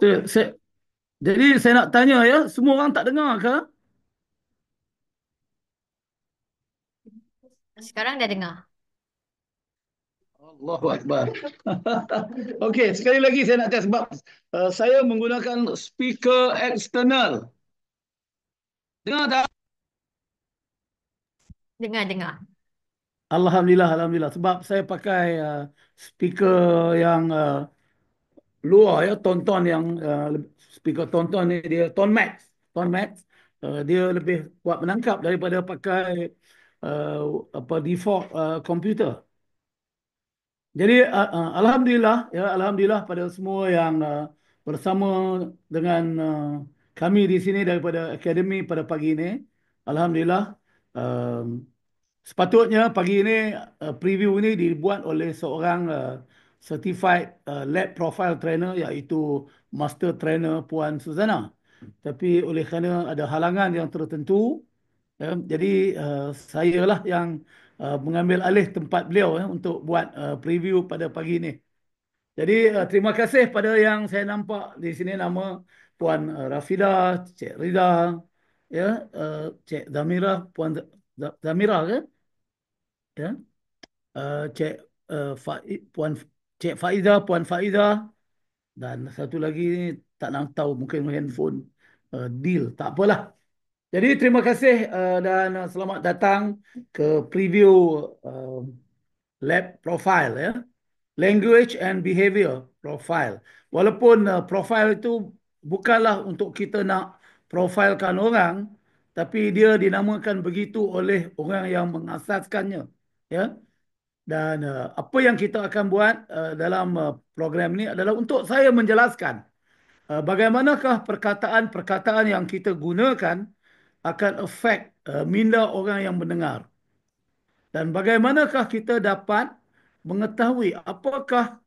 Saya, jadi saya nak tanya ya, semua orang tak dengar ke? Sekarang dah dengar. Allahu Akbar. Okey, sekali lagi saya nak test sebab saya menggunakan speaker eksternal. Dengar tak? Dengar. Alhamdulillah, Alhamdulillah. Sebab saya pakai speaker yang luar ya, tonton yang speaker tonton ni dia Tone Max. Tone Max. Dia lebih kuat menangkap daripada pakai uh, apa default komputer. Jadi alhamdulillah ya alhamdulillah pada semua yang bersama dengan kami di sini daripada akademi pada pagi ini. Alhamdulillah uh, sepatutnya pagi ini preview ini dibuat oleh seorang certified lab profile trainer iaitu master trainer Puan Suzana. Tapi oleh kerana ada halangan yang tertentu ya, jadi saya lah yang mengambil alih tempat beliau ya, untuk buat preview pada pagi ini. Jadi terima kasih pada yang saya nampak di sini nama Puan Rafidah, Cik Rida, ya, Cik Zamira, Puan Zamira ke? Ya, Cik Puan Cik Faiza, Puan Faiza dan satu lagi ni tak nak tahu mungkin handphone deal, tak apalah. Jadi terima kasih dan selamat datang ke preview uh, lab profile ya. Language and behavior profile. Walaupun profile itu bukanlah untuk kita nak profilkan orang, tapi dia dinamakan begitu oleh orang yang mengasaskannya. Ya. Dan apa yang kita akan buat dalam program ini adalah untuk saya menjelaskan bagaimanakah perkataan-perkataan yang kita gunakan akan efek minda orang yang mendengar. Dan bagaimanakah kita dapat mengetahui apakah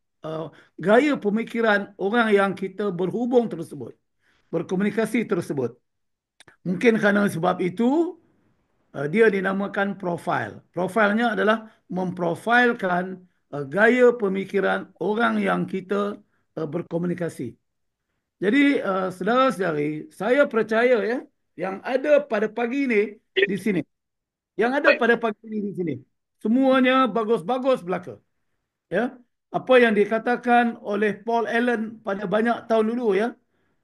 gaya pemikiran orang yang kita berhubung tersebut, berkomunikasi tersebut. Mungkin kerana sebab itu dia dinamakan profil. Profilnya adalah memprofilkan gaya pemikiran orang yang kita berkomunikasi. Jadi saudara-saudari, saya percaya ya yang ada pada pagi ini di sini, yang ada pada pagi ini di sini, semuanya bagus-bagus belaka. Ya, apa yang dikatakan oleh Paul Allen pada banyak tahun dulu ya.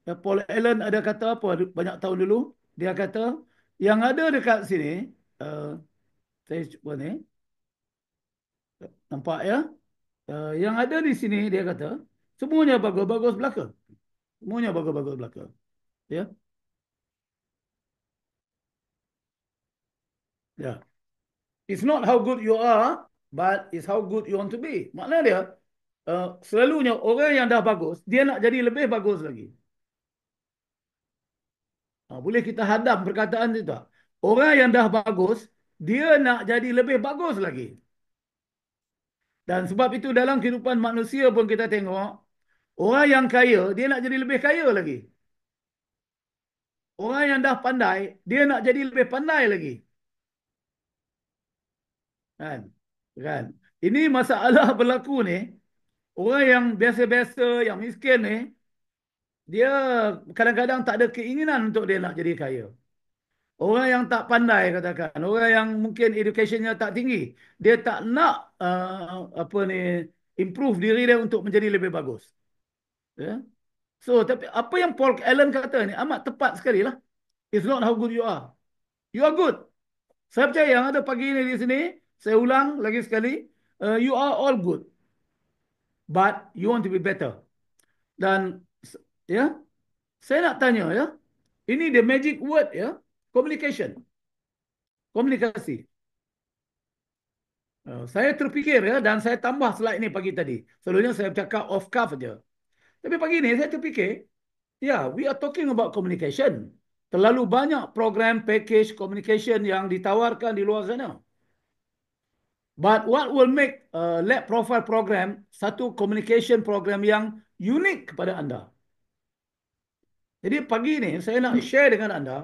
Ya, Paul Allen ada kata apa banyak tahun dulu? Dia kata yang ada dekat sini, uh, saya cuba ni, nampak ya? Yang ada di sini dia kata semuanya bagus-bagus belaka. Semuanya bagus-bagus belaka. Ya, ya. It's not how good you are, but it's how good you want to be. Maknanya dia, selalunya orang yang dah bagus, dia nak jadi lebih bagus lagi. Boleh kita hadam perkataan itu tak? Orang yang dah bagus, dia nak jadi lebih bagus lagi. Dan sebab itu dalam kehidupan manusia pun kita tengok, orang yang kaya, dia nak jadi lebih kaya lagi. Orang yang dah pandai, dia nak jadi lebih pandai lagi. Kan? Kan? Ini masalah berlaku ni, orang yang biasa-biasa, yang miskin ni, dia kadang-kadang tak ada keinginan untuk dia nak jadi kaya. Orang yang tak pandai katakan, orang yang mungkin educationnya tak tinggi, dia tak nak apa ni improve diri dia untuk menjadi lebih bagus. Ya. So, tapi apa yang Paul Allen kata ni amat tepat sekali lah. It's not how good you are. You are good. Saya percaya yang ada pagi ini di sini, saya ulang lagi sekali, you are all good, but you want to be better. Dan ya, saya nak tanya ya, ini the magic word ya, communication, komunikasi. Saya terfikir ya dan saya tambah slide ni pagi tadi. Selalunya saya cakap off cuff saja. Tapi pagi ni saya terfikir, ya, we are talking about communication. Terlalu banyak program package communication yang ditawarkan di luar sana. But what will make lab profile program satu communication program yang unik kepada anda? Jadi pagi ni saya nak share dengan anda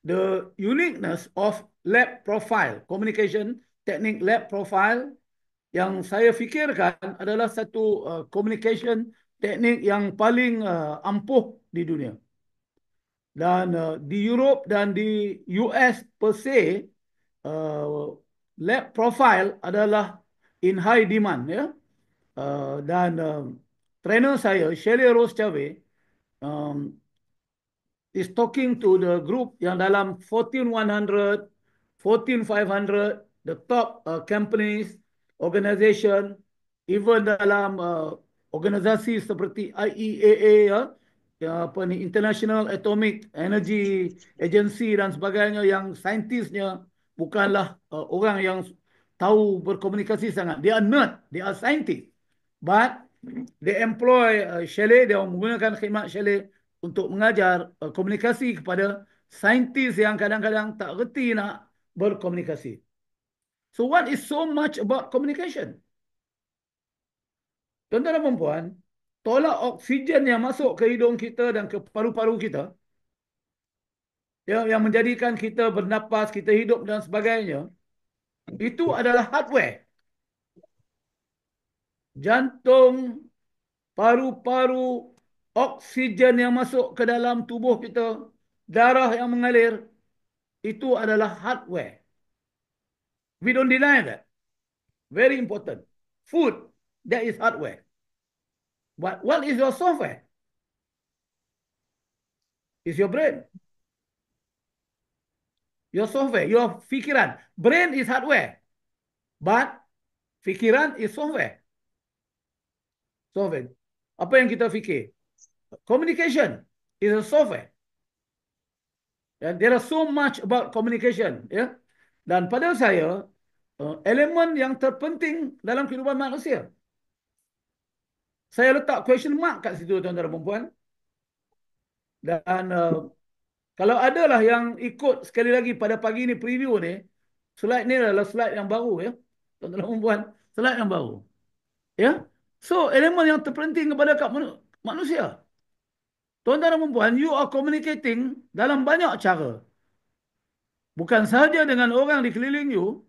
the uniqueness of lab profile, communication teknik lab profile yang saya fikirkan adalah satu communication teknik yang paling ampuh di dunia. Dan di Europe dan di US per se, lab profile adalah in high demand, ya. Dan trainer saya Shelley Rose Chavez um, is talking to the group yang dalam 14100, 14500, the top companies, organization, even dalam organisasi seperti IEAA, ya, ya apa ni, International Atomic Energy Agency dan sebagainya, yang saintisnya bukanlah orang yang tahu berkomunikasi sangat. They are nerd, they are scientists. But they employ Shelley, dia menggunakan khidmat Shelley untuk mengajar komunikasi kepada saintis yang kadang-kadang tak reti nak berkomunikasi. So what is so much about communication? Tuan-tuan dan perempuan, tolak oksigen yang masuk ke hidung kita dan ke paru-paru kita, ya, yang menjadikan kita bernapas, kita hidup dan sebagainya, itu adalah hardware. Jantung, paru-paru, oksigen yang masuk ke dalam tubuh kita, darah yang mengalir, itu adalah hardware. We don't deny that. Very important. Food, that is hardware. But what is your software? Is your brain. Your software, your fikiran. Brain is hardware. But fikiran is software. Software. Apa yang kita fikir? Communication is a software. And there are so much about communication. Ya? Dan pada saya, elemen yang terpenting dalam kehidupan manusia. Saya letak question mark kat situ, tuan-tuan dan perempuan. Dan kalau adalah yang ikut sekali lagi pada pagi ni preview ni, slide ni adalah slide yang baru, ya. Tuan-tuan dan perempuan, slide yang baru. Ya. So, elemen yang terpenting kepada manusia. Tuan-tuan dan perempuan, you are communicating dalam banyak cara. Bukan sahaja dengan orang di keliling you,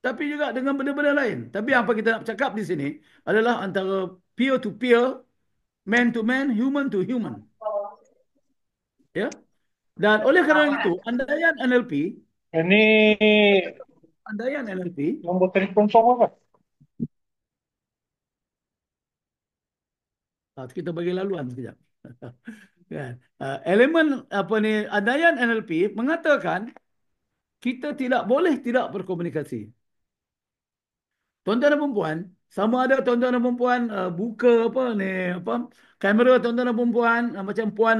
tapi juga dengan benda-benda lain. Tapi apa kita nak cakap di sini adalah antara peer to peer, man to man, human to human. Ya. Dan oleh kerana itu, andaian NLP, Ini andaian NLP, nombor telefon kau apa? kita bagi laluan sekejap. Kan? Elemen apa ni, andaian NLP mengatakan kita tidak boleh tidak berkomunikasi. Tuan-tuan dan perempuan, sama ada tuan-tuan dan perempuan buka apa ni, apa kamera tuan-tuan dan perempuan, macam puan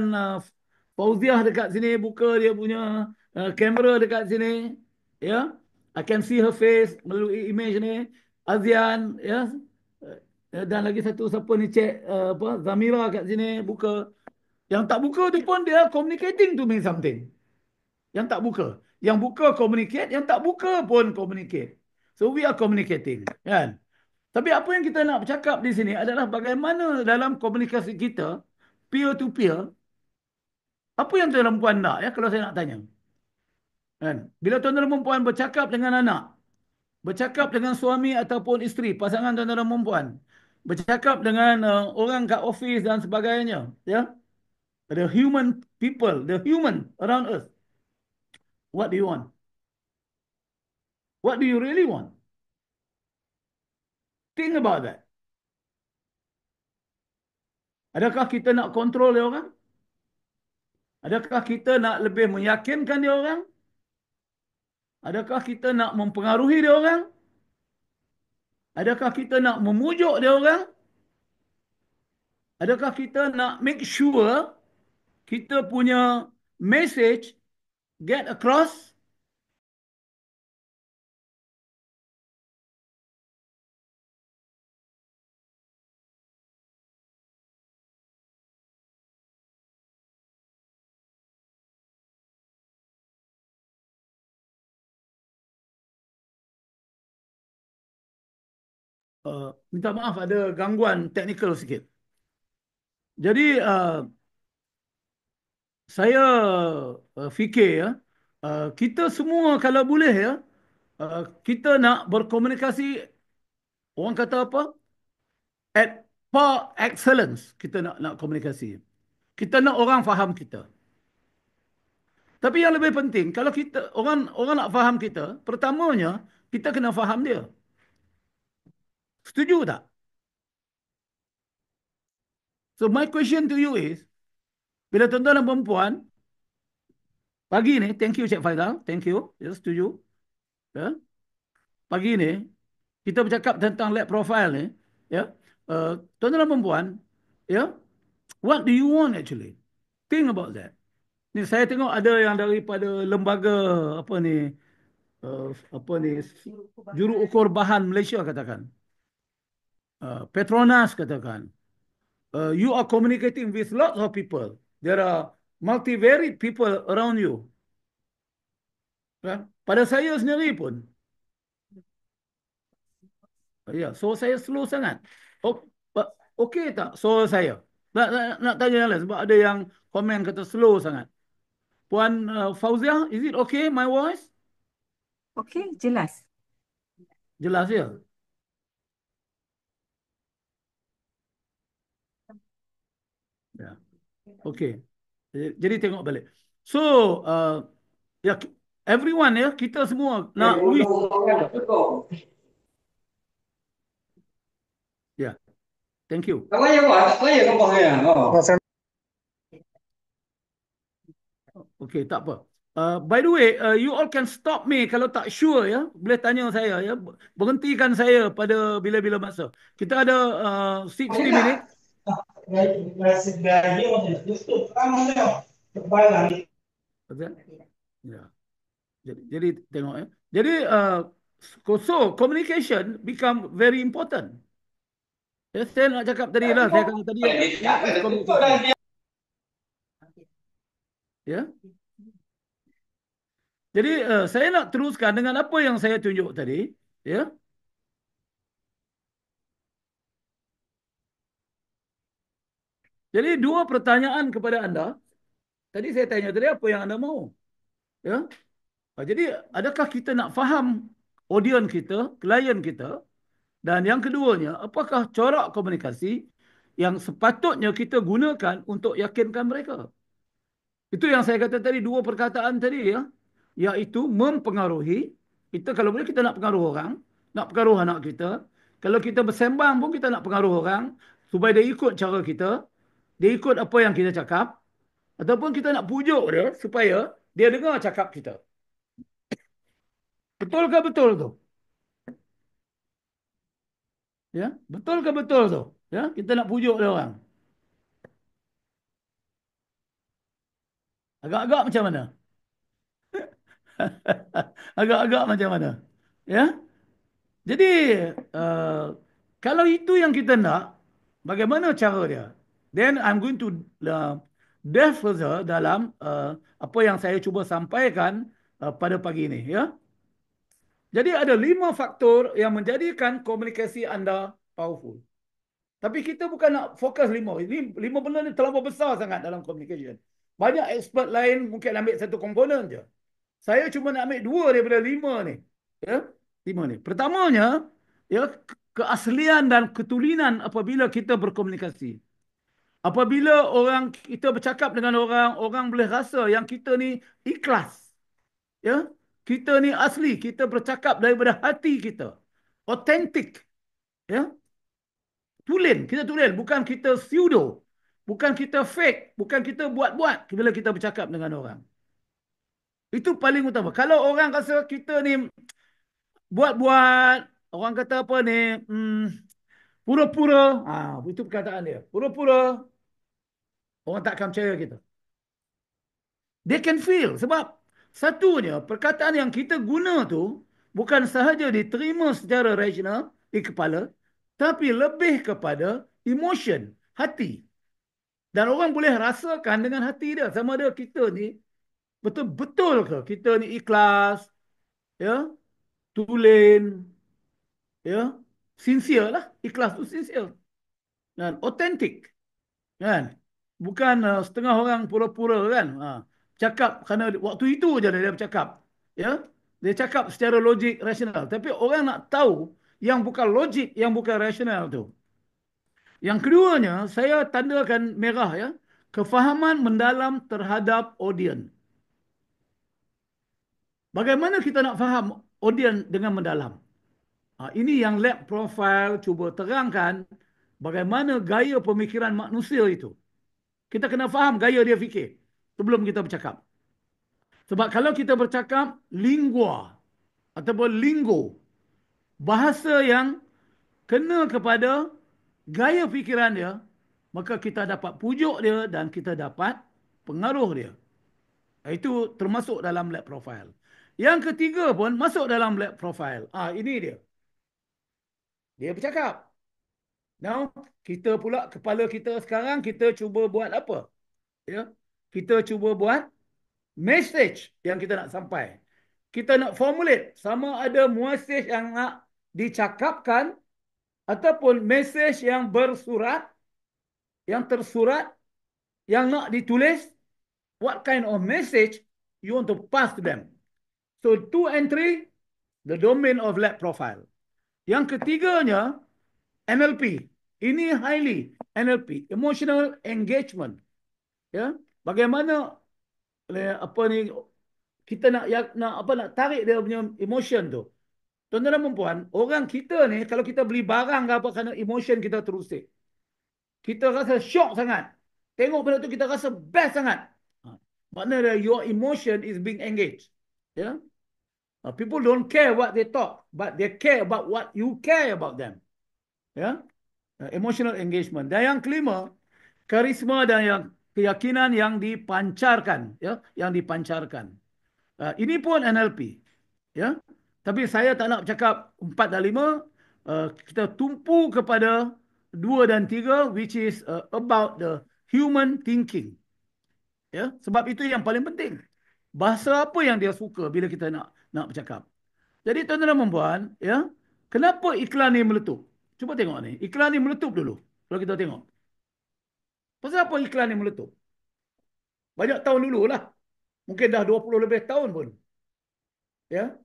Fauziah dekat sini buka dia punya kamera dekat sini, ya. I can see her face melalui image ni. Azian, ya. Dan lagi satu siapa ni, cek apa, Zamira kat sini buka. Yang tak buka tu pun dia communicating to me something. Yang tak buka. Yang buka communicate, yang tak buka pun communicate. So we are communicating, kan? Tapi apa yang kita nak bercakap di sini adalah bagaimana dalam komunikasi kita, peer to peer, apa yang tuan-tuan dan puan nak, ya, kalau saya nak tanya. Kan? Bila tuan-tuan dan puan bercakap dengan anak, bercakap dengan suami ataupun isteri, pasangan tuan-tuan dan puan, bercakap dengan orang kat office dan sebagainya, ya. The human people, the human around us. What do you want? What do you really want? Think about that. Adakah kita nak kontrol dia orang? Adakah kita nak lebih meyakinkan dia orang? Adakah kita nak mempengaruhi dia orang? Adakah kita nak memujuk dia orang? Adakah kita nak make sure kita punya message get across? Minta maaf ada gangguan teknikal sikit. Jadi saya fikir, ya, kita semua kalau boleh, ya, kita nak berkomunikasi, orang kata apa? At For excellence, kita nak komunikasi. Kita nak orang faham kita. Tapi yang lebih penting, kalau kita orang orang nak faham kita, pertamanya kita kena faham dia. Setuju tak? So my question to you is, bila tuan-tuan dan perempuan pagi ni, thank you Cik Faizal, thank you, ya, setuju. Ya. Pagi ni kita bercakap tentang lab profile ni, ya. Tuan-tuan dan perempuan, ya, what do you want actually? Think about that. Ni saya tengok ada yang daripada lembaga apa ni, apa ni, juru ukur bahan Malaysia katakan, Petronas katakan, you are communicating with lots of people. There are multivariate people around you. Kan? Pada saya sendiri pun, ya, so saya slow sangat. Oh, okey tak so saya? Nak tanya yang lain sebab ada yang komen kata slow sangat. Puan Fauzia, is it okay my voice? Okey, jelas. Jelas ya? Ya. Okey. Jadi tengok balik. So, ya, everyone ya, kita semua nak wish. Ya, thank you. Okey, tak apa. By the way, you all can stop me kalau tak sure ya. Boleh tanya saya ya. Berhentikan saya pada bila-bila masa. Kita ada 60 minit. Ya. Jadi tengok ya. Jadi so communication become very important. Ya, saya nak cakap tadi lah. Saya kata tadi is communication. Ya. Jadi saya nak teruskan dengan apa yang saya tunjuk tadi. Ya. Jadi dua pertanyaan kepada anda. Tadi saya tanya tadi apa yang anda mahu. Ya. Jadi adakah kita nak faham audiens kita, klien kita? Dan yang keduanya, apakah corak komunikasi yang sepatutnya kita gunakan untuk yakinkan mereka? Itu yang saya kata tadi, dua perkataan tadi ya. Iaitu mempengaruhi. Kita kalau boleh kita nak pengaruh orang. Nak pengaruh anak kita. Kalau kita bersembang pun kita nak pengaruh orang. Supaya dia ikut cara kita. Dia ikut apa yang kita cakap. Ataupun kita nak pujuk dia supaya dia dengar cakap kita. Betulkah betul tu? Ya, betulkah betul tu? Ya, kita nak pujuk dia orang. Agak-agak macam mana? Agak-agak macam mana? Ya. Jadi kalau itu yang kita nak, bagaimana cara dia? Then I'm going to delve further dalam apa yang saya cuba sampaikan pada pagi ini. Ya. Jadi ada 5 faktor yang menjadikan komunikasi anda powerful. Tapi kita bukan nak fokus 5. Ini 5 benda ni terlalu besar sangat dalam communication. Banyak expert lain mungkin ambil satu komponen je. Saya cuma nak ambil 2 daripada 5 ni. Ya, 5 ni. Pertamanya, ya, keaslian dan ketulinan apabila kita berkomunikasi. Apabila orang kita bercakap dengan orang, orang boleh rasa yang kita ni ikhlas. Ya, kita ni asli, kita bercakap daripada hati kita. Authentic. Ya, tulen, kita tulen, bukan kita pseudo. Bukan kita fake, bukan kita buat-buat bila kita bercakap dengan orang. Itu paling utama. Kalau orang rasa kita ni buat-buat, orang kata apa ni, pura-pura, itu perkataan dia. Pura-pura, orang tak akan percaya kita. They can feel. Sebab satunya, perkataan yang kita guna tu bukan sahaja diterima secara rasional di kepala, tapi lebih kepada emotion, hati. Dan orang boleh rasakan dengan hati dia. Sama ada kita ni, betul-betul ke kita ni ikhlas, ya, tulen, ya, sincere lah. Ikhlas tu sincere. Dan authentic. Kan? Bukan setengah orang pura-pura kan. Cakap kerana waktu itu je dia bercakap. Ya? Dia cakap secara logik, rasional. Tapi orang nak tahu yang bukan logik, yang bukan rasional tu. Yang keduanya, saya tandakan merah ya. Kefahaman mendalam terhadap audien. Bagaimana kita nak faham audien dengan mendalam? Ini yang lab profile cuba terangkan bagaimana gaya pemikiran manusia itu. Kita kena faham gaya dia fikir sebelum kita bercakap. Sebab kalau kita bercakap lingua ataupun lingo, bahasa yang kena kepada gaya fikiran dia, maka kita dapat pujuk dia dan kita dapat pengaruh dia. Itu termasuk dalam lab profile. Yang ketiga pun masuk dalam lab profile. Ini dia. Dia bercakap. Now, kita pula, kepala kita sekarang, kita cuba buat apa? Ya, kita cuba buat message yang kita nak sampai. Kita nak formulate sama ada message yang nak dicakapkan ataupun message yang bersurat, yang tersurat, yang nak ditulis. What kind of message you want to pass to them? So, 2 and 3, the domain of lab profile. Yang ketiganya, NLP. Ini highly NLP, emotional engagement. Ya, bagaimana apa ni kita nak tarik dia punya emotion tu. Tuan-tuan dan puan, orang kita ni kalau kita beli barang ke apa kerana emotion kita terusik. Kita rasa shock sangat. Tengok benda tu kita rasa best sangat. Maknanya your emotion is being engaged. Ya. People don't care what they talk, but they care about what you care about them. Ya. Emotional engagement. Dan yang kelima, karisma dan yang keyakinan yang dipancarkan, ya, yang dipancarkan. Ini pun NLP, ya. Tapi saya tak nak cakap 4 dan 5. Kita tumpu kepada 2 dan 3, which is about the human thinking. Ya, sebab itu yang paling penting. Bahasa apa yang dia suka bila kita nak bercakap. Jadi tuan-tuan dan puan, ya, kenapa iklan ni meletup? Cuba tengok ni. Iklan ni meletup dulu. Kalau kita tengok. Pasal apa iklan ni meletup? Banyak tahun dulu lah. Mungkin dah 20 lebih tahun pun. Ya.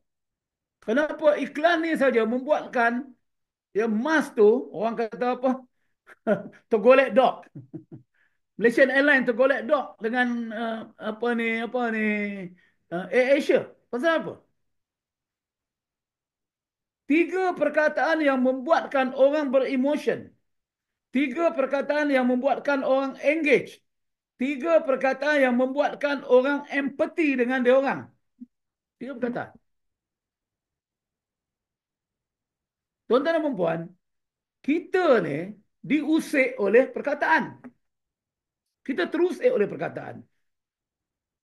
Kenapa iklan ni saja membuatkan ya mas tu orang kata apa? Tergolek dog. Malaysian Airlines tergolek dog dengan apa ni Air Asia. Pasal apa? 3 perkataan yang membuatkan orang beremotion. 3 perkataan yang membuatkan orang engage. 3 perkataan yang membuatkan orang empathy dengan dia orang. 3 perkataan. Tuan-tuan dan puan, kita ni diusik oleh perkataan. Kita terusik oleh perkataan.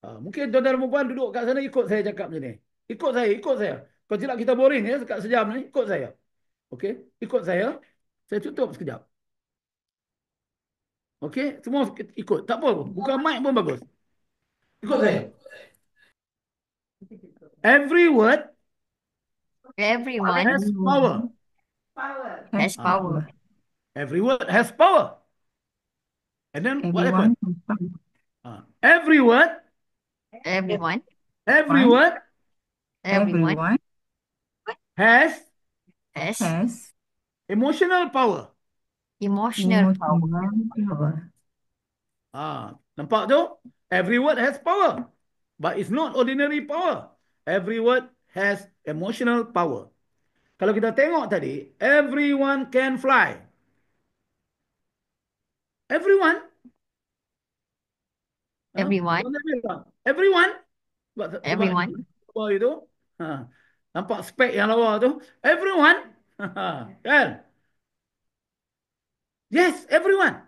Mungkin tuan-tuan dan puan duduk kat sana ikut saya cakap macam ni. Ikut saya, ikut saya. Kalau tidak kita boring ya sekat sejam ni, ikut saya. Okey, ikut saya. Saya tutup sekejap. Okey, semua ikut. Tak apa, buka mic pun bagus. Ikut saya. Every word Everyone has power. has power. Every word has power. And then what Everyone. happened? Every word, Everyone. every word Everyone Everyone has has has emotional power. emotional power. emotional power. Nampak tu? Every word has power. But it's not ordinary power. Every word has emotional power. Kalau kita tengok tadi, everyone can fly. Everyone. Everyone. Everyone. Everyone. Apa itu? Nampak spek yang lawa tu? Everyone. Kan? Yes, everyone.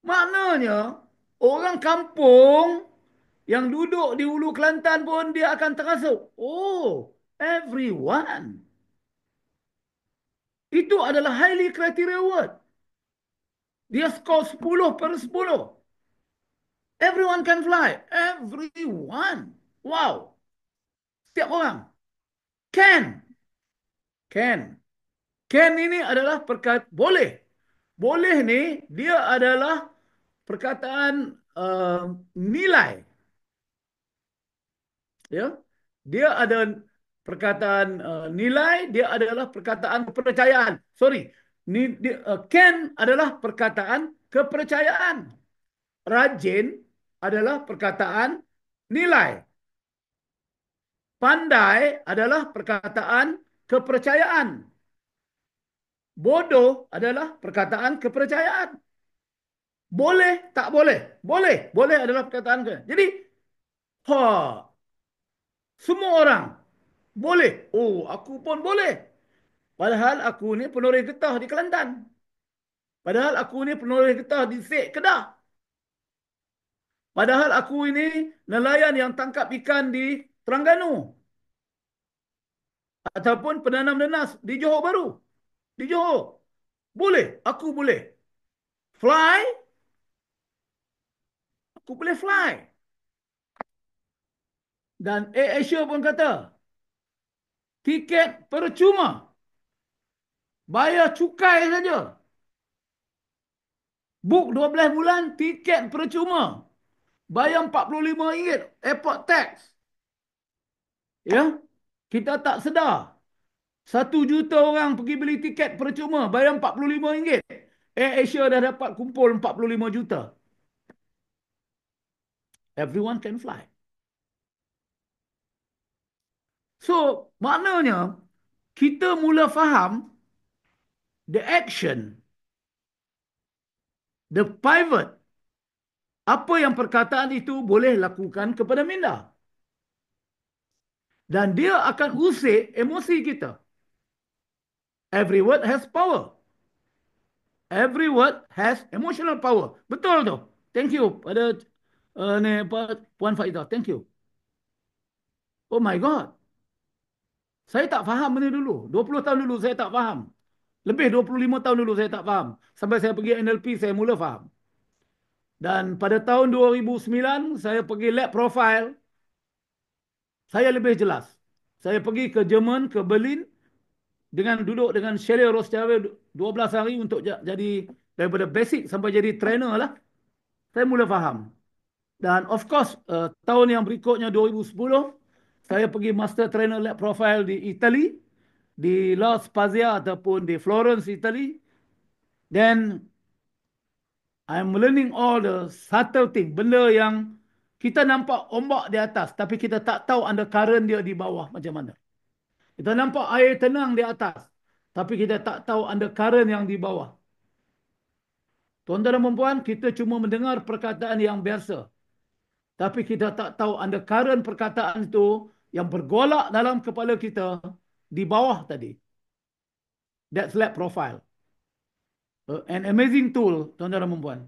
Maknanya, orang kampung yang duduk di Hulu Kelantan pun dia akan terasa, oh, everyone. Itu adalah highly criteria word. Dia skor 10/10. Everyone can fly. Everyone. Wow. Setiap orang. Can. Can. Can ini adalah perkataan boleh. Boleh ni dia adalah perkataan nilai. Ya. Dia ada perkataan nilai, dia adalah perkataan kepercayaan. Sorry. Can adalah perkataan kepercayaan. Rajin adalah perkataan nilai. Pandai adalah perkataan kepercayaan. Bodoh adalah perkataan kepercayaan. Boleh, tak boleh. Boleh. Boleh adalah perkataan ke. Jadi, ha, semua orang boleh. Oh, aku pun boleh. Padahal aku ni penoreh getah di Kelantan. Padahal aku ni penoreh getah di Sek Kedah. Padahal aku ini nelayan yang tangkap ikan di Terengganu. Ataupun penanam nenas di Johor Bahru. Di Johor. Boleh. Aku boleh. Fly. Aku boleh fly. Dan AirAsia pun kata, tiket percuma. Bayar cukai saja. Book 12 bulan, tiket percuma. Bayar RM45 airport tax. Ya, kita tak sedar. 1 juta orang pergi beli tiket percuma, bayar RM45. AirAsia dah dapat kumpul 45 juta. Everyone can fly. So, maknanya kita mula faham the action, the pivot. Apa yang perkataan itu boleh lakukan kepada minda. Dan dia akan usik emosi kita. Every word has power. Every word has emotional power. Betul tu. Thank you pada ni apa Puan Faidah. Thank you. Oh my God. Saya tak faham benda dulu. 20 tahun dulu saya tak faham. Lebih 25 tahun dulu saya tak faham. Sampai saya pergi NLP saya mula faham. Dan pada tahun 2009 saya pergi lab profile. Saya lebih jelas. Saya pergi ke Jerman, ke Berlin dengan duduk dengan Shelley Rosjave 12 hari untuk jadi daripada basic sampai jadi trainer lah. Saya mula faham. Dan of course tahun yang berikutnya 2010 saya pergi master trainer lab profile di Itali, di La Spezia ataupun di Florence, Itali. Then I'm learning all the subtle thing, benda yang kita nampak ombak di atas tapi kita tak tahu undercurrent dia di bawah macam mana. Kita nampak air tenang di atas tapi kita tak tahu undercurrent yang di bawah. Tuan-tuan dan puan, kita cuma mendengar perkataan yang biasa. Tapi kita tak tahu undercurrent perkataan itu yang bergolak dalam kepala kita di bawah tadi. That's lab profile. An amazing tool, tuan-tuan dan puan.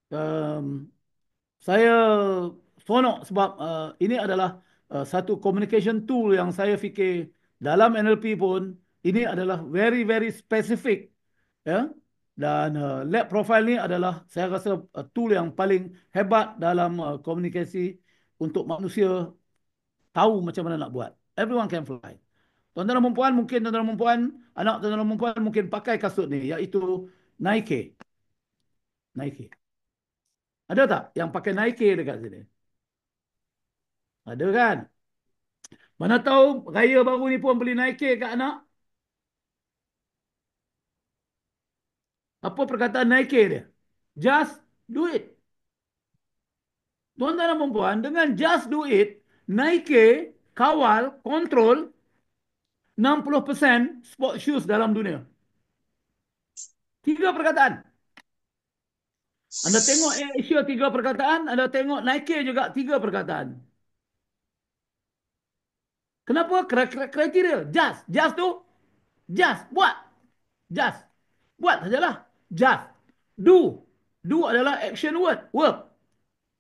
Um, saya seronok sebab ini adalah satu communication tool yang saya fikir dalam NLP pun ini adalah very very specific, ya. Dan lab profile ni adalah saya rasa tool yang paling hebat dalam komunikasi untuk manusia tahu macam mana nak buat. Everyone can fly. Tuan-tuan dan puan, mungkin tuan-tuan dan puan, anak tuan-tuan dan puan mungkin pakai kasut ni, iaitu Nike. Nike. Ada tak yang pakai Nike dekat sini? Ada kan? Mana tahu raya baru ni pun beli Nike kat anak? Apa perkataan Nike dia? Just do it. Tuan-tuan dan puan, dengan just do it, Nike kawal, kontrol 60% sport shoes dalam dunia. 3 perkataan. Anda tengok Asia 3 perkataan, Anda tengok Nike juga 3 perkataan. Kenapa? Kriteria. Just tu. Just. Buat. Just. Buat sajalah. Just. Do. Do adalah action word. Verb.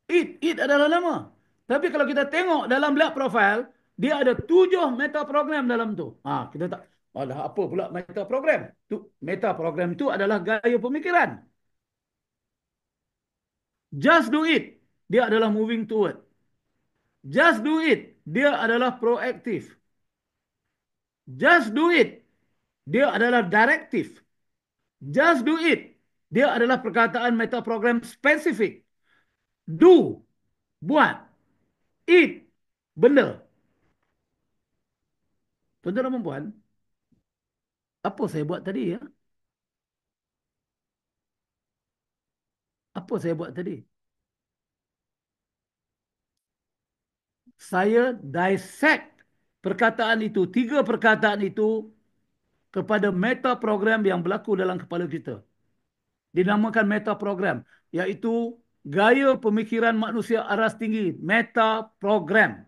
It adalah nama. Tapi kalau kita tengok dalam lab profile, dia ada 7 meta program dalam tu. Kita tak. Alah, apa pula meta program? Meta program itu adalah gaya pemikiran. Just do it. Dia adalah moving toward. Just do it. Dia adalah proaktif. Just do it. Dia adalah directive. Just do it. Dia adalah perkataan metaprogram spesifik. Do. Buat. Eat. Benda. Tuan-tuan dan puan, apa saya buat tadi ya? Apa saya buat tadi? Saya dissect perkataan itu, 3 perkataan itu kepada meta program yang berlaku dalam kepala kita. Dinamakan meta program, iaitu gaya pemikiran manusia aras tinggi, meta program.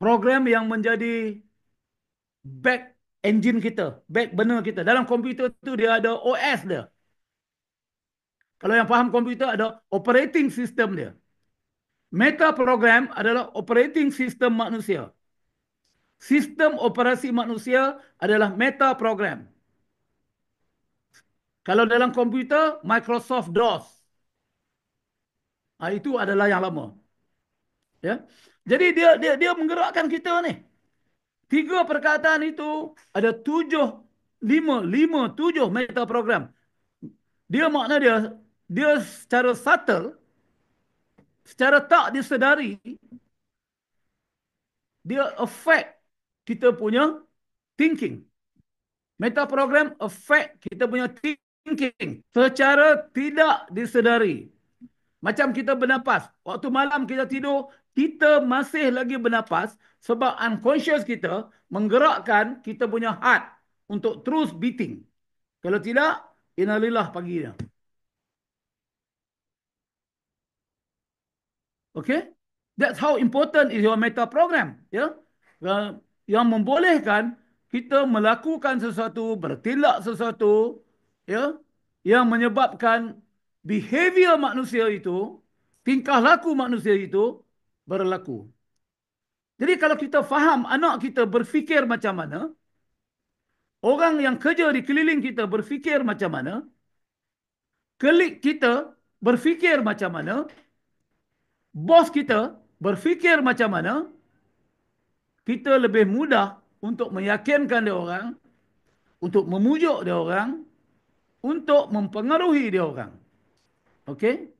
Program yang menjadi back engine kita, back burner kita. Dalam komputer itu dia ada OS dia. Kalau yang faham komputer ada operating system dia. Meta program adalah operating system manusia. Sistem operasi manusia adalah meta program. Kalau dalam komputer, Microsoft DOS. Itu adalah yang lama. Ya. Jadi dia menggerakkan kita ni. 3 perkataan itu ada 7 meta program. Dia makna dia secara subtle, secara tak disedari, dia affect kita punya thinking. Meta program affect kita punya thinking secara tidak disedari. Macam kita bernapas. Waktu malam kita tidur, kita masih lagi bernapas sebab unconscious kita menggerakkan kita punya heart untuk terus beating. Kalau tidak, innalillah paginya. Okay? That's how important is your meta program. Ya? Yang membolehkan kita melakukan sesuatu, bertindak sesuatu, ya, yang menyebabkan behavior manusia itu, tingkah laku manusia itu berlaku. Jadi kalau kita faham anak kita berfikir macam mana, orang yang kerja di keliling kita berfikir macam mana, klik kita berfikir macam mana, bos kita berfikir macam mana, kita lebih mudah untuk meyakinkan dia orang, untuk memujuk dia orang, untuk mempengaruhi dia orang. Okey?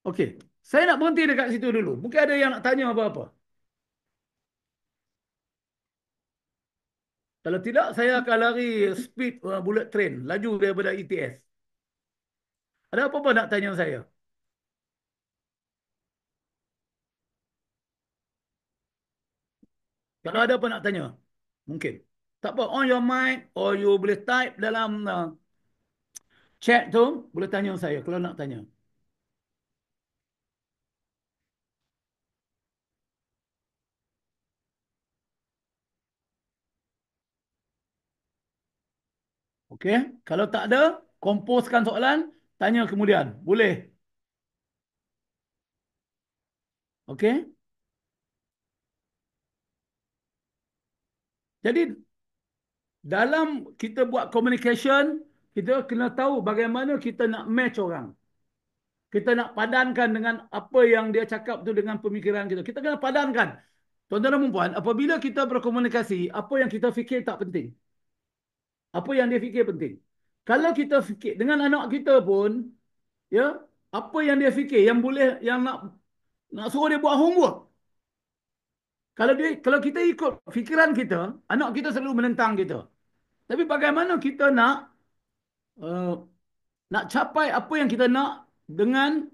Okey. Saya nak berhenti dekat situ dulu. Mungkin ada yang nak tanya apa-apa. Kalau tidak, saya akan lari speed bullet train, laju daripada ETS. Ada apa-apa nak tanya saya? Kalau ada apa nak tanya? Mungkin. Tak apa, on your mic or you boleh type dalam chat tu, boleh tanya saya kalau nak tanya. Okey, kalau tak ada, komposkan soalan, tanya kemudian. Boleh. Okey? Jadi dalam kita buat communication, kita kena tahu bagaimana kita nak match orang. Kita nak padankan dengan apa yang dia cakap tu dengan pemikiran kita. Kita kena padankan. Tuan-tuan dan puan, apabila kita berkomunikasi, apa yang kita fikir tak penting. Apa yang dia fikir penting. Kalau kita fikir dengan anak kita pun, ya, apa yang dia fikir yang boleh, yang nak suruh dia buat homework. Kalau kita ikut fikiran kita, anak kita selalu menentang kita. Tapi bagaimana kita uh, nak capai apa yang kita nak dengan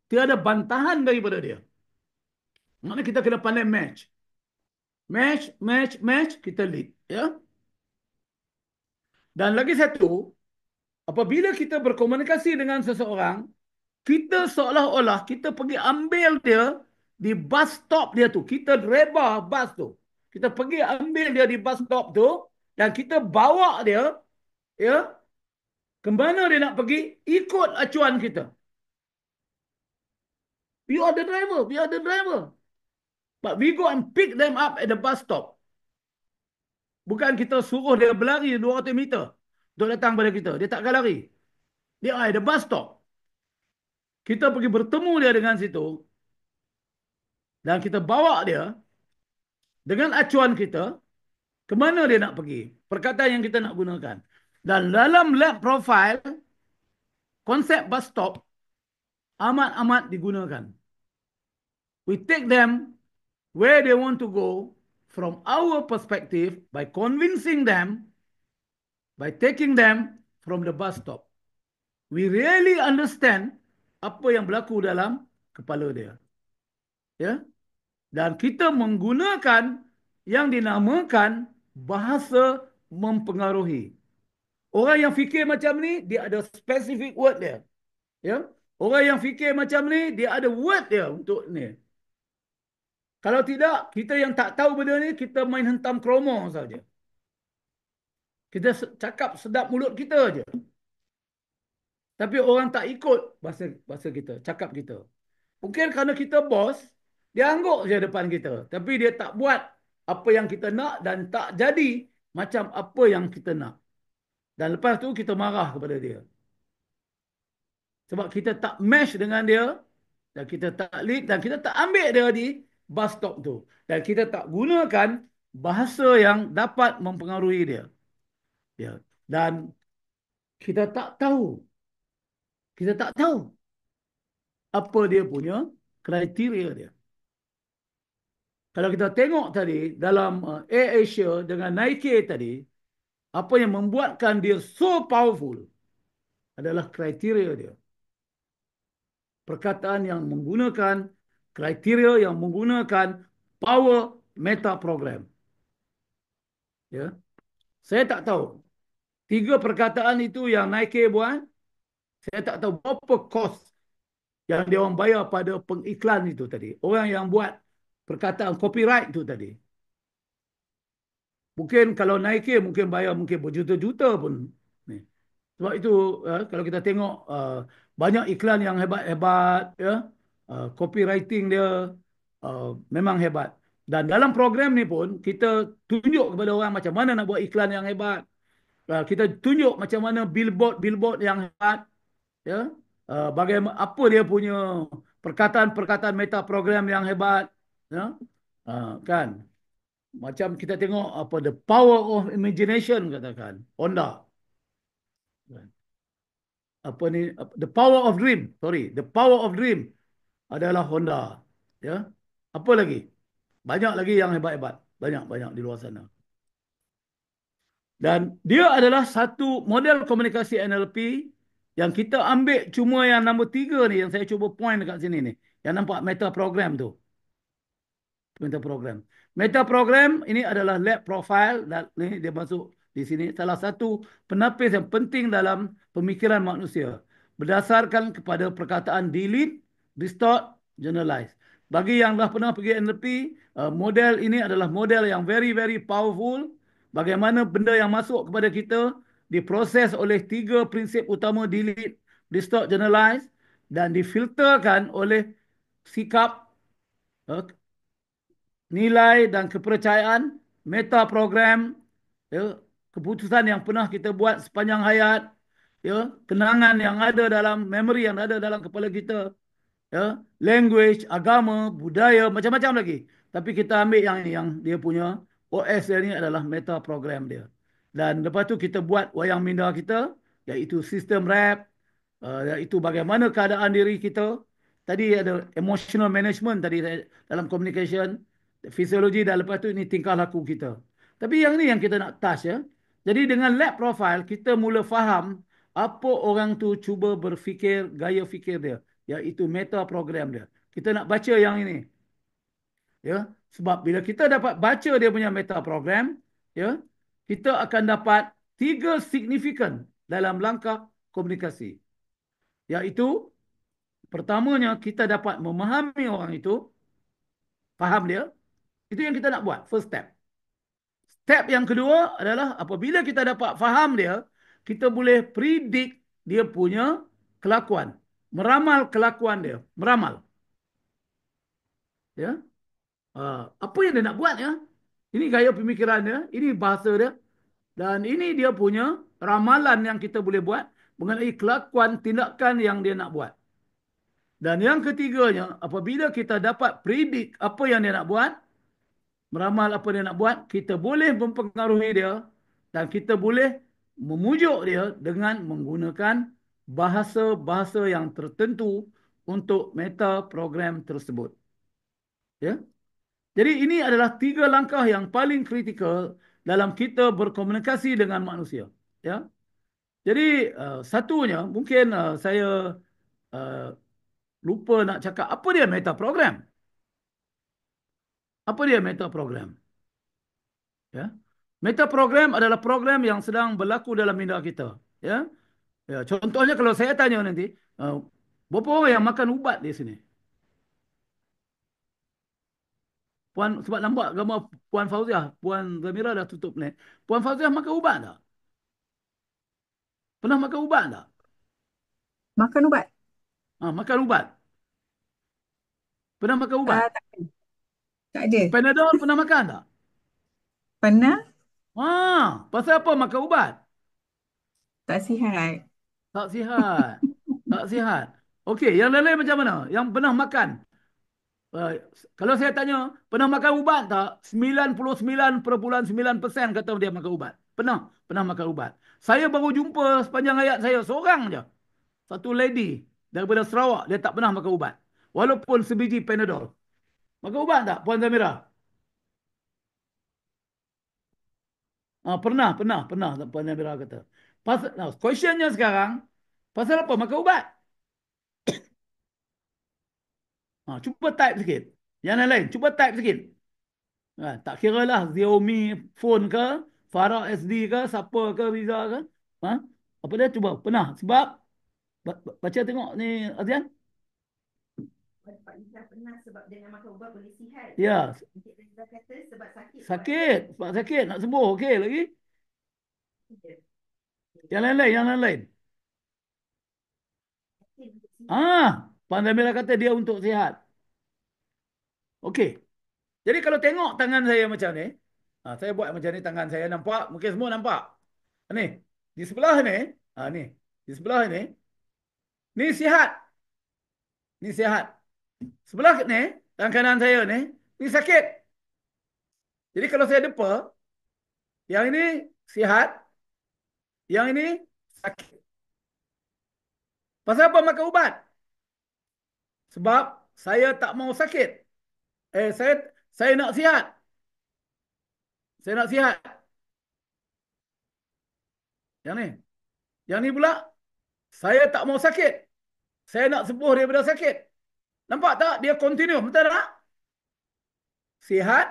tiada bantahan daripada dia. Maknanya kita kena pandai match. Match, kita lead. Ya? Dan lagi satu, apabila kita berkomunikasi dengan seseorang, kita seolah-olah kita pergi ambil dia di bus stop dia tu. Kita reba bus tu. Kita pergi ambil dia di bus stop tu dan kita bawa dia, ya, ke mana dia nak pergi, ikut acuan kita. We are the driver. But we go and pick them up at the bus stop. Bukan kita suruh dia berlari 200 meter untuk datang pada kita. Dia tak akan lari. Dia ada bus stop. Kita pergi bertemu dia dengan situ. Dan kita bawa dia dengan acuan kita ke mana dia nak pergi. Perkataan yang kita nak gunakan. Dan dalam lab profile, konsep bus stop amat-amat digunakan. We take them where they want to go from our perspective by convincing them, by taking them from the bus stop. we really understand apa yang berlaku dalam kepala dia. Ya. Dan kita menggunakan yang dinamakan bahasa mempengaruhi. Orang yang fikir macam ni, dia ada specific word dia. Ya. Orang yang fikir macam ni, dia ada word dia untuk ni. Kalau tidak, kita yang tak tahu benda ni, kita main hentam kromo saja. Kita cakap sedap mulut kita aja. Tapi orang tak ikut bahasa kita, cakap kita. Mungkin kerana kita bos, dia angguk je depan kita. Tapi dia tak buat apa yang kita nak dan tak jadi macam apa yang kita nak. Dan lepas tu kita marah kepada dia. Sebab kita tak match dengan dia dan kita tak lead dan kita tak ambil dia di bus stop tu. Dan kita tak gunakan bahasa yang dapat mempengaruhi dia. Ya. Dan kita tak tahu. Kita tak tahu apa dia punya kriteria dia. Kalau kita tengok tadi dalam AirAsia dengan Nike tadi, apa yang membuatkan dia so powerful adalah kriteria dia. Perkataan yang menggunakan kriteria yang menggunakan power meta program. Ya. Saya tak tahu. 3 perkataan itu yang Nike buat, saya tak tahu berapa kos yang dia orang bayar pada pengiklan itu tadi. Orang yang buat perkataan copyright itu tadi. Mungkin kalau Nike mungkin bayar mungkin berjuta-juta pun. Ni. Sebab itu kalau kita tengok banyak iklan yang hebat-hebat, ya, copywriting dia memang hebat. Dan dalam program ni pun kita tunjuk kepada orang macam mana nak buat iklan yang hebat. Kita tunjuk macam mana billboard yang hebat, ya. Bagaimana apa dia punya perkataan-perkataan meta program yang hebat, ya. Kan? Macam kita tengok apa the power of imagination katakan Honda. Apa ni the power of dream, sorry, the power of dream adalah Honda. Ya. Apa lagi? Banyak lagi yang hebat-hebat. Banyak-banyak di luar sana. Dan dia adalah satu model komunikasi NLP yang kita ambil cuma yang nombor 3 ni yang saya cuba point dekat sini ni. Yang nampak meta program tu. Meta program. Meta program ini adalah lab profile dan ni dia masuk di sini salah satu penapis yang penting dalam pemikiran manusia berdasarkan kepada perkataan delete, distort, generalize. Bagi yang dah pernah pergi NLP, model ini adalah model yang very very powerful. Bagaimana benda yang masuk kepada kita diproses oleh 3 prinsip utama delete, distort, generalize dan difilterkan oleh sikap, nilai dan kepercayaan, meta program, ya, keputusan yang pernah kita buat sepanjang hayat, ya, kenangan yang ada dalam memori yang ada dalam kepala kita, ya, language, agama, budaya, macam-macam lagi. Tapi kita ambil yang ini, yang dia punya OS dia ni adalah meta program dia. Dan lepas tu kita buat wayang minda kita, iaitu sistem rap, iaitu bagaimana keadaan diri kita. Tadi ada emotional management tadi dalam communication, fisiologi dan lepas tu ini tingkah laku kita. Tapi yang ni yang kita nak touch, ya. Jadi dengan lab profile kita mula faham apa orang tu cuba berfikir, gaya fikir dia, iaitu meta program dia. Kita nak baca yang ini. Ya, sebab bila kita dapat baca dia punya meta program, ya, kita akan dapat 3 signifikan dalam langkah komunikasi. Iaitu pertamanya kita dapat memahami orang itu, faham dia. Itu yang kita nak buat, first step. Step yang kedua adalah apabila kita dapat faham dia, kita boleh predict dia punya kelakuan. Meramal kelakuan dia. Meramal. Ya. Apa yang dia nak buat, ya. Ini gaya pemikiran dia. Ini bahasa dia. Dan ini dia punya ramalan yang kita boleh buat mengenai kelakuan tindakan yang dia nak buat. Dan yang ketiganya, apabila kita dapat predict apa yang dia nak buat, meramal apa dia nak buat, kita boleh mempengaruhi dia dan kita boleh memujuk dia dengan menggunakan bahasa-bahasa yang tertentu untuk meta program tersebut. Ya. Jadi ini adalah 3 langkah yang paling kritikal dalam kita berkomunikasi dengan manusia. Ya. Jadi satunya mungkin saya uh, lupa nak cakap apa dia meta program. Apa dia meta program? Ya. Meta program adalah program yang sedang berlaku dalam minda kita. Ya. Ya, contohnya kalau saya tanya nanti, uh, berapa orang yang makan ubat di sini? Puan, sebab nampak gambar Puan Fauziah, Puan Zamira dah tutup ni. Puan Fauziah makan ubat tak? Pernah makan ubat tak? Makan ubat? Makan ubat. Pernah makan ubat? Tak, tak ada. Panadol pernah makan tak? Pernah? Pasal apa makan ubat? Tak sihat. Tak sihat. Tak sihat. Okey, yang lain macam mana? Yang pernah makan? Uh, kalau saya tanya, pernah makan ubat tak? 99.9% kata dia makan ubat. Pernah. Pernah makan ubat. Saya baru jumpa sepanjang hayat saya, seorang je. Satu lady daripada Sarawak, dia tak pernah makan ubat. Walaupun sebiji Panadol. Makan ubat tak, Puan Zamira? Pernah, Puan Zamira kata. Questionnya sekarang, pasal apa makan ubat? Cuba type sikit. Yang lain, cuba type sikit. Tak kira lah Xiaomi phone ke, Farah SD ke, siapa ke, Riza ke. Ha? Apa dia cuba? Pernah. Sebab, baca tengok ni, Azian. Pak Liza pernah sebab dengan makan ubat boleh sihat. Ya. Encik Liza kata sebab sakit. Sakit. Sebab sakit. Nak sembuh. Okey lagi. Yang lain-lain. Yang lain-lain. Puan Zamira kata dia untuk sihat. Okey. Jadi kalau tengok tangan saya macam ni, saya buat macam ni tangan saya nampak, mungkin semua nampak. Ni, di sebelah ni, ni, di sebelah ni sihat. Ni sihat. Sebelah ni, tangan kanan saya ni sakit. Jadi kalau saya depa, yang ini sihat, yang ini sakit. Pasal apa makan ubat? Sebab saya tak mau sakit. Saya nak sihat. Saya nak sihat. Yang ni. Yang ni pula, saya tak mau sakit. Saya nak sembuh daripada sakit. Nampak tak? Dia continue. Betul tak? Sihat.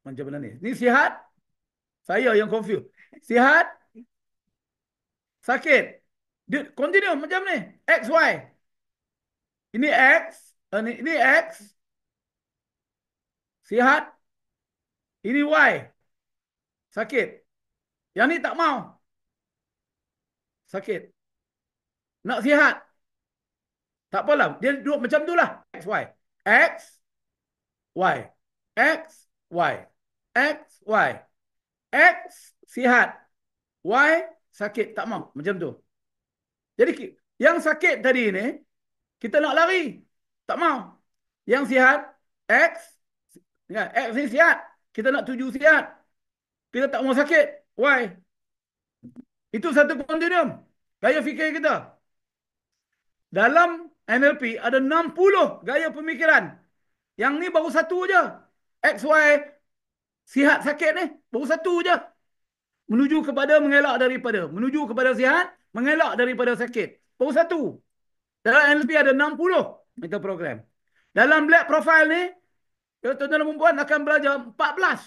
Macam mana ni? Ni sihat. Saya yang confused. Sihat. Sakit. Dia continue macam ni. X, Y. Ini X. Ini X. Sihat. Ini Y. Sakit. Yang ni tak mau. Sakit. Nak sihat. Tak apalah. Dia duduk macam tu lah. X, Y. X, Y. X, Y. X, Y. X, sihat. Y, sakit. Tak mau. Macam tu. Jadi, yang sakit tadi ni, kita nak lari. Tak mau. Yang sihat, X. X ni sihat. Kita nak tuju sihat. Kita tak mau sakit. Y. Itu satu continuum. Gaya fikir kita. Dalam NLP ada 60 gaya pemikiran. Yang ni baru satu je. X, Y, sihat sakit ni. Baru satu je. Menuju kepada mengelak daripada. Menuju kepada sihat, mengelak daripada sakit. Baru satu. Dalam NLP ada 60 meta program. Dalam black profile ni, tuan-tuan dan perempuan akan belajar 14.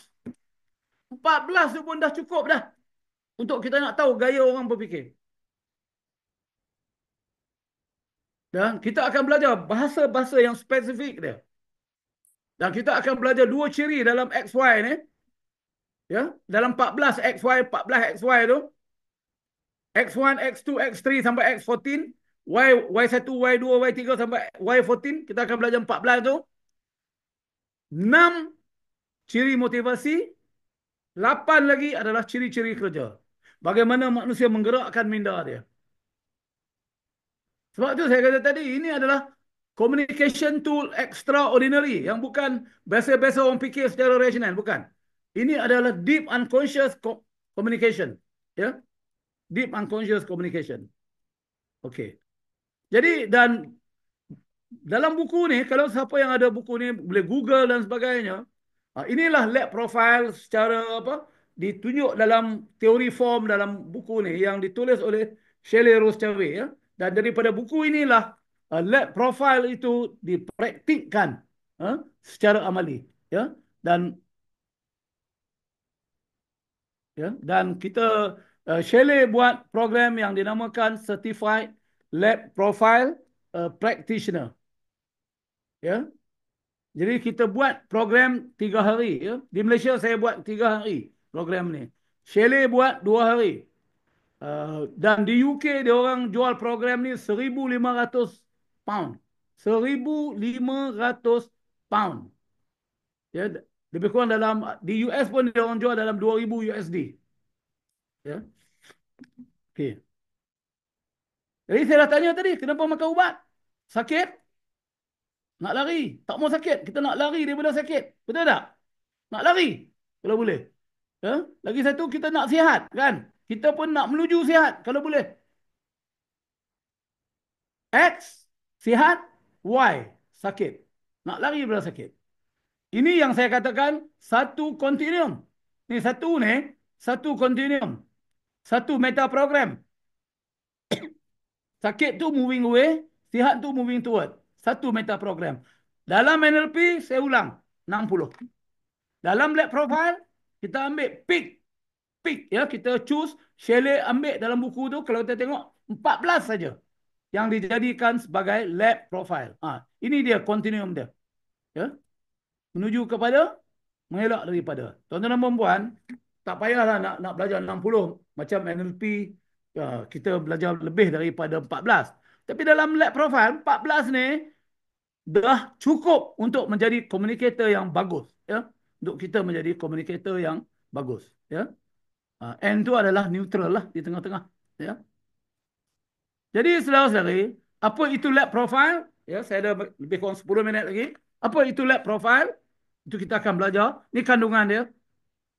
14 tu pun dah cukup dah. Untuk kita nak tahu gaya orang berfikir. Dan kita akan belajar bahasa-bahasa yang spesifik dia. Dan kita akan belajar dua ciri dalam XY ni. Ya, dalam 14 XY, 14 XY tu. X1, X2, X3 sampai X14. Y1, Y2, Y3 sampai Y14. Kita akan belajar 14 tu. 6 ciri motivasi. 8 lagi adalah ciri-ciri kerja. Bagaimana manusia menggerakkan minda dia. Sebab tu saya kata tadi, ini adalah communication tool extraordinary. Yang bukan biasa-biasa orang fikir secara rasional. Bukan. Ini adalah deep unconscious communication. Ya. Deep unconscious communication. Okey. Jadi, dan dalam buku ni, kalau siapa yang ada buku ni, boleh Google dan sebagainya. Inilah lab profile secara apa ditunjuk dalam teori form dalam buku ni yang ditulis oleh Shelley Rose Chavez, ya. Dan daripada buku inilah lab profile itu dipraktikkan secara amali, ya. Dan kita Shelley buat program yang dinamakan Certified Lab Profile Practitioner, ya. Jadi kita buat program 3 hari, ya. Di Malaysia saya buat 3 hari program ni. Shelley buat 2 hari. Dan di UK dia orang jual program ni 1,500 pound. 1,500 pound. Ya, lebih kurang dalam di US pun dia orang jual dalam 2,000 USD. Ya. Okey. Jadi saya dah tanya tadi, kenapa makan ubat? Sakit? Nak lari. Tak mau sakit. Kita nak lari daripada sakit. Betul tak? Nak lari. Kalau boleh. Ya? Lagi satu, kita nak sihat. Kan? Kita pun nak menuju sihat. Kalau boleh. X, sihat. Y, sakit. Nak lari daripada sakit. Ini yang saya katakan satu kontinuum. Satu kontinuum. Satu meta program. Sakit tu moving away. Sihat tu moving toward. Satu meta program. Dalam NLP, saya ulang. 60. Dalam lab profile, kita ambil pick. Ya, kita choose. Shelley ambil dalam buku tu, kalau kita tengok, 14 saja yang dijadikan sebagai lab profile. Ini dia continuum dia. Ya. Menuju kepada, mengelak daripada. Tuan-tuan dan puan, tak payahlah nak belajar 60 macam NLP. Ya, kita belajar lebih daripada 14. Tapi dalam lab profile, 14 ni dah cukup untuk menjadi communicator yang bagus. Ya. Untuk kita menjadi communicator yang bagus. Ya. N tu adalah neutral lah di tengah-tengah. Ya. Jadi saudara-saudari, apa itu lab profile? Ya, saya ada lebih kurang 10 minit lagi. Apa itu lab profile? Itu kita akan belajar. Ini kandungan dia.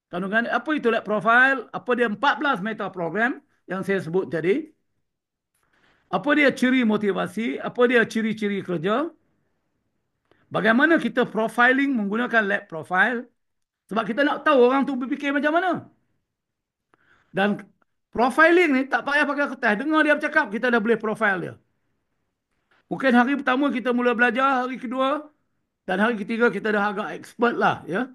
Kandungan dia. Apa itu lab profile? Apa dia 14 meta program yang saya sebut tadi? Apa dia ciri motivasi? Apa dia ciri-ciri kerja? Bagaimana kita profiling menggunakan lab profile? Sebab kita nak tahu orang tu berfikir macam mana. Dan profiling ni tak payah pakai kertas. Dengar dia bercakap, kita dah boleh profile dia. Mungkin hari pertama kita mula belajar, hari kedua dan hari ketiga kita dah agak expert lah. Ya.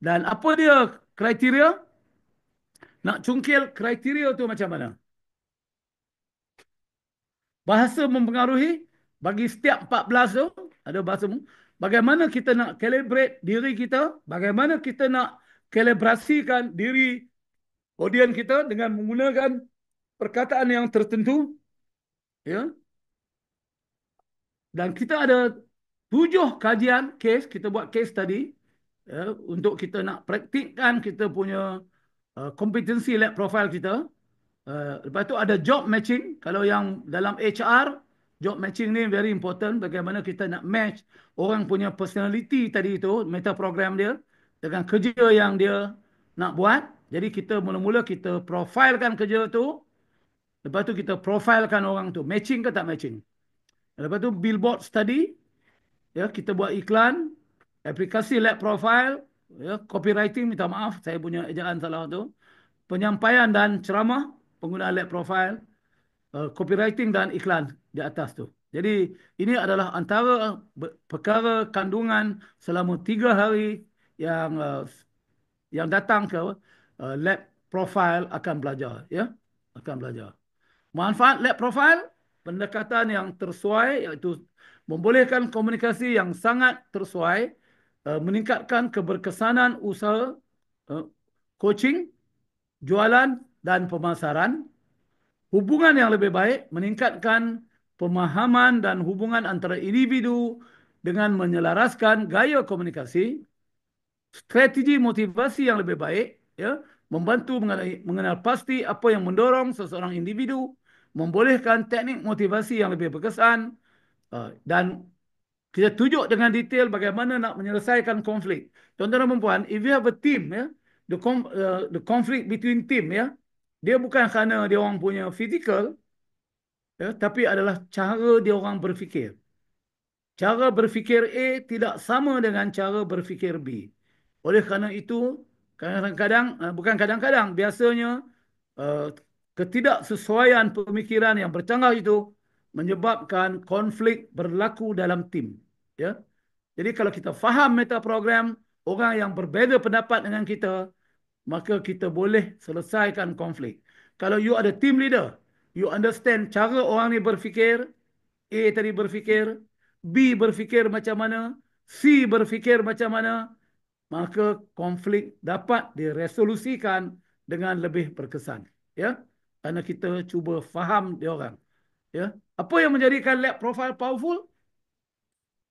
Dan apa dia kriteria? Nak cungkil kriteria tu macam mana? Bahasa mempengaruhi bagi setiap 14 tu, ada bahasa. Bagaimana kita nak calibrate diri kita, bagaimana kita nak kalibrasikan diri audien kita dengan menggunakan perkataan yang tertentu. Ya. Dan kita ada 7 kajian case, kita buat case tadi, ya, untuk kita nak praktikkan kita punya kompetensi lab profile kita. Lepas tu ada job matching. Kalau yang dalam HR, job matching ni very important. Bagaimana kita nak match orang punya personality tadi itu, meta program dia, dengan kerja yang dia nak buat. Jadi kita mula-mula kita profilekan kerja tu. Lepas tu kita profilekan orang tu. Matching ke tak matching. Lepas tu billboard study. Ya, kita buat iklan. Aplikasi lab profile. Ya, copywriting, minta maaf. Saya punya ejaan salah tu. Penyampaian dan ceramah. Penggunaan lab profile. Copywriting dan iklan di atas tu. Jadi ini adalah antara perkara kandungan selama 3 hari yang datang ke lab profile akan belajar. Ya, akan belajar. Manfaat lab profile, pendekatan yang tersesuai iaitu membolehkan komunikasi yang sangat tersesuai, meningkatkan keberkesanan usaha, coaching, jualan dan pemasaran, hubungan yang lebih baik, meningkatkan pemahaman dan hubungan antara individu dengan menyelaraskan gaya komunikasi, strategi motivasi yang lebih baik, ya, membantu mengenal pasti apa yang mendorong seseorang individu, membolehkan teknik motivasi yang lebih berkesan, dan kita tunjuk dengan detail bagaimana nak menyelesaikan konflik. Tuan-tuan dan puan, if you have a team, ya, the conflict between team, ya, dia bukan kerana dia orang punya physical, ya, tapi adalah cara dia orang berfikir. Cara berfikir A tidak sama dengan cara berfikir B. Oleh kerana itu, Kadang-kadang, bukan kadang-kadang, biasanya uh, ketidaksesuaian pemikiran yang bercanggah itu menyebabkan konflik berlaku dalam tim. Ya. Jadi kalau kita faham metaprogram, orang yang berbeza pendapat dengan kita, maka kita boleh selesaikan konflik. Kalau you ada team leader, you understand cara orang ni berfikir, A tadi berfikir, B berfikir macam mana, C berfikir macam mana, maka konflik dapat diresolusikan dengan lebih berkesan. Ya, kerana kita cuba faham dia orang. Ya, apa yang menjadikan lab profile powerful?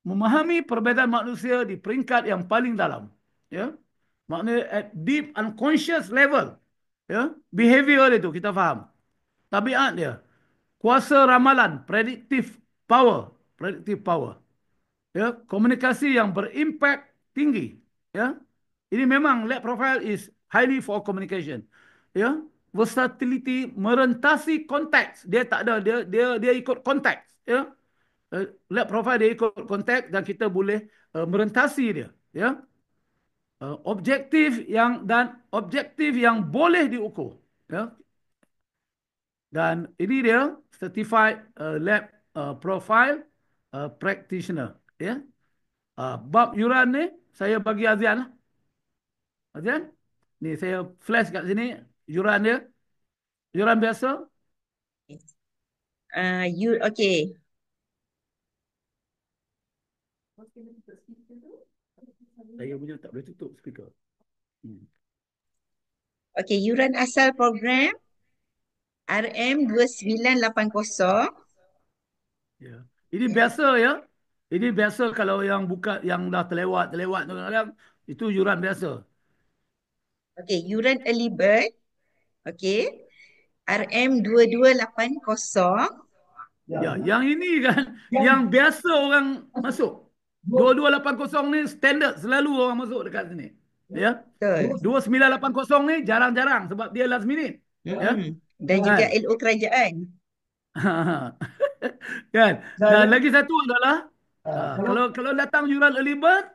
Memahami perbezaan manusia di peringkat yang paling dalam. Ya, maknanya at deep unconscious level. Ya, behavior itu kita faham. Tabiat dia. Kuasa ramalan, predictive power. Ya, komunikasi yang berimpak tinggi. Ya, ini memang lab profile is highly for communication. Ya, versatility merentasi konteks. Dia tak ada dia ikut konteks. Ya, lab profile dia ikut konteks dan kita boleh merentasi dia. Ya, objektif yang boleh diukur. Ya, dan ini dia certified lab profile practitioner. Ya. Bab yuran ni saya bagi Azian lah. Azian, ni saya flash kat sini yuran dia. Yuran biasa. Okay. Saya punya tak boleh tutup speaker. Okay, yuran asal program RM2980. Ya. Ini biasa ya. Ini biasa kalau yang buka yang dah terlewat tu kadang-kadang itu yuran biasa. Okay, yuran early bird. Okay. RM2280. Ya, yang ini kan yang biasa orang masuk. 2280 ni standard selalu orang masuk dekat sini. Ya. Betul. 2980 ni jarang-jarang sebab dia last minute. Ya. Dan juga Kan? LO kerajaan. Kan? Dan lagi satu adalah kalau datang yuran early bird,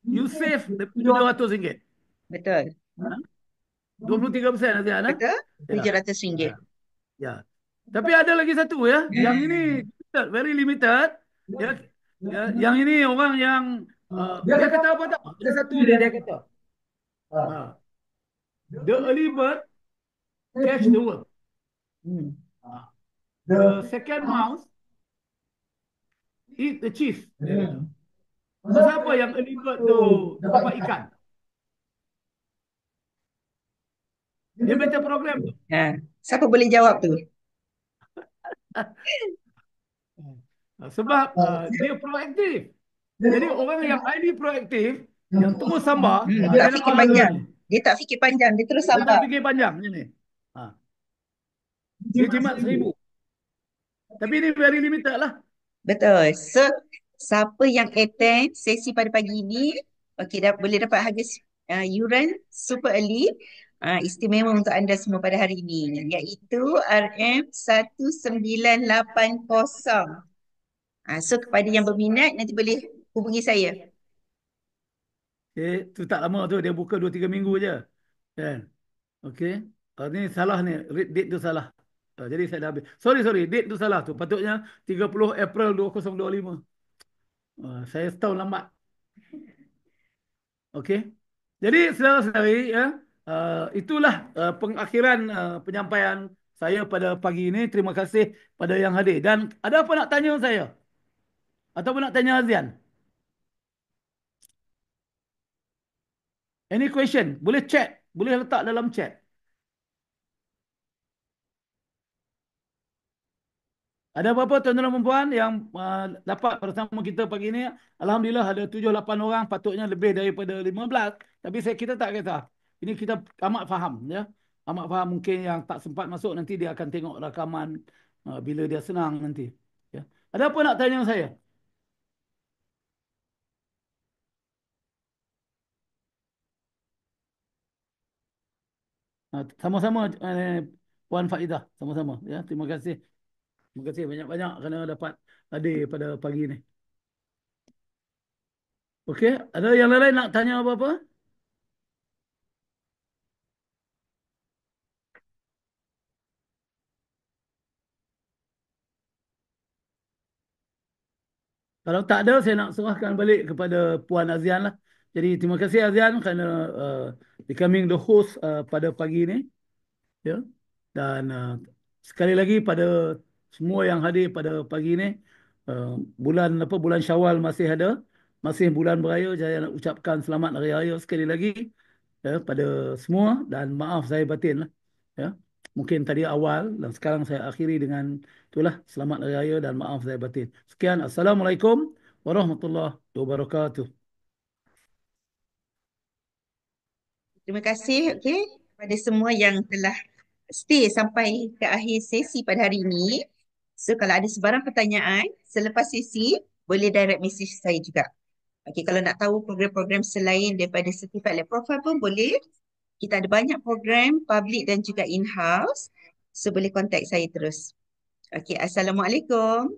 you save RM700. Betul. 23% nanti kan? Betul? Ya. RM700. Ya. Tapi ada lagi satu ya. Yang ini limited, very limited. Ya. Ya. Yang ini orang yang dia kata apa tak? Ada satu dia kata. The early bird catch the worm. The second mouse eat the cheese. Dia kata. Pasal apa yang early bird tu dapat ikan? Dia baca program tu. Siapa boleh jawab tu? Sebab dia proaktif. Jadi orang yang highly proaktif, yang terus sambar, Dia dia tak nak fikir pahala panjang. ni. Dia tak fikir panjang. Dia terus Dia tak sabar. fikir panjang macam ni. Dia jimat 1,000. Tapi ini very limited lah. Betul. So, siapa yang attend sesi pada pagi ini, okay, boleh dapat harga yuran super early. Istimewa untuk anda semua pada hari ini, iaitu RM1980. So, kepada yang berminat, nanti boleh hubungi saya. Tu tak lama tu. Dia buka 2-3 minggu je. Kan? Okey. Ni salah ni. Date tu salah. Jadi saya dah habis. Sorry. Date tu salah tu. Patutnya 30 April 2025. Saya setahun lambat. Okey. Jadi saudara-saudari, ya, itulah pengakhiran penyampaian saya pada pagi ini. Terima kasih pada yang hadir. Dan ada apa nak tanya saya? Ataupun nak tanya Azian? Any question? Boleh chat. Boleh letak dalam chat. Ada apa-apa tuan-tuan dan puan yang dapat bersama kita pagi ini? Alhamdulillah ada 7-8 orang, patutnya lebih daripada 15. Tapi kita tak kisah. Ini kita amat faham. Ya. Amat faham, mungkin yang tak sempat masuk nanti dia akan tengok rakaman bila dia senang nanti. Ya. Ada apa nak tanya saya? Sama-sama Puan Faidah. Sama-sama. Ya. Terima kasih. Terima kasih banyak-banyak kerana dapat hadir pada pagi ini. Okey, ada yang lain nak tanya apa-apa? Kalau tak ada, saya nak serahkan balik kepada Puan Azian lah. Jadi terima kasih Azian kerana becoming the host pada pagi ini. Ya. Dan sekali lagi pada semua yang hadir pada pagi ini, uh, bulan Syawal masih ada, masih bulan beraya. Saya nak ucapkan selamat hari raya sekali lagi ya pada semua dan maaf saya batin lah. Ya. Mungkin tadi awal dan sekarang saya akhiri dengan itulah selamat hari raya dan maaf saya batin. Sekian, Assalamualaikum warahmatullahi wabarakatuh. Terima kasih kepada semua yang telah stay sampai ke akhir sesi pada hari ini. So kalau ada sebarang pertanyaan selepas sesi, boleh direct message saya juga. Kalau nak tahu program-program selain daripada Certified Lab Profile pun boleh. Kita ada banyak program public dan juga in-house. So boleh contact saya terus. Assalamualaikum.